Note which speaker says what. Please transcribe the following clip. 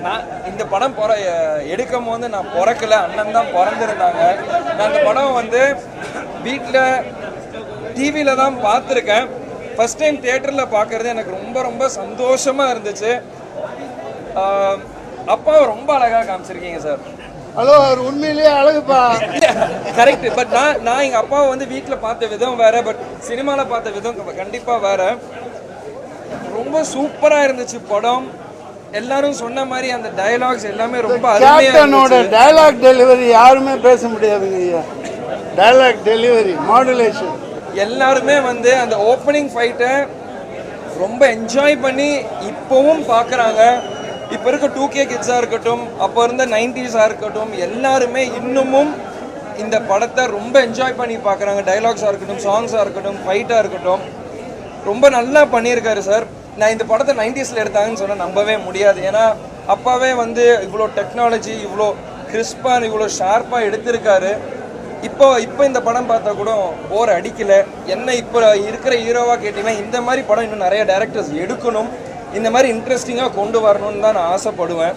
Speaker 1: நான் இந்த படம் எடுக்கும் போது நான் பிறக்கல, அண்ணன் தான் பிறந்திருந்தாங்க. நான் இந்த படம் வந்து வீட்டில் டிவியில் தான் பார்த்துருக்கேன். ஃபஸ்ட் டைம் தியேட்டரில் பார்க்குறது எனக்கு ரொம்ப ரொம்ப சந்தோஷமாக இருந்துச்சு. அப்பாவை ரொம்ப அழகாக காமிச்சிருக்கீங்க சார்.
Speaker 2: ஹலோ, அவர் உண்மையிலேயே அழகுப்பா.
Speaker 1: கரெக்ட். பட் நான் எங்கள் அப்பாவை வந்து வீட்டில் பார்த்த விதம் வேறு, பட் சினிமாவில் பார்த்த விதம் கண்டிப்பாக வேறு. ரொம்ப சூப்பராக இருந்துச்சு படம். எல்லாரும் சொன்ன மாதிரி அந்த டயலாக்ஸ் எல்லாமே ரொம்ப
Speaker 2: கேப்டனோட டயலாக் டெலிவரி யாருமே பேச முடியாதுங்க ஐயா. டயலாக் டெலிவரி, மாடுலேஷன்
Speaker 1: எல்லாருமே வந்து அந்த ஓப்பனிங் ஃபைட்டை ரொம்ப என்ஜாய் பண்ணி இப்போவும் பார்க்குறாங்க. இப்போ இருக்க 2K கிட்ஸாக இருக்கட்டும், அப்போ இருந்த 90s இருக்கட்டும், எல்லாருமே இன்னமும் இந்த படத்தை ரொம்ப என்ஜாய் பண்ணி பார்க்குறாங்க. டைலாக்ஸாக இருக்கட்டும், சாங்ஸாக இருக்கட்டும், ஃபைட்டாக இருக்கட்டும், ரொம்ப நல்லா பண்ணியிருக்காரு சார். நான் இந்த படத்தை 90s எடுத்தாங்கன்னு சொன்னால் நம்பவே முடியாது. ஏன்னா அப்பாவே வந்து இவ்வளோ டெக்னாலஜி, இவ்வளோ கிறிஸ்பாக, இவ்வளோ ஷார்ப்பாக எடுத்திருக்காரு. இப்போ இந்த படம் பார்த்தா கூட போர் அடிக்கலை. என்ன இப்போ இருக்கிற ஹீரோவாக கேட்டிங்கன்னா இந்த மாதிரி படம் இன்னும் நிறைய டைரக்டர்ஸ் எடுக்கணும், இந்த மாதிரி இன்ட்ரெஸ்டிங்காக கொண்டு வரணும்னு தான் நான் ஆசைப்படுவேன்.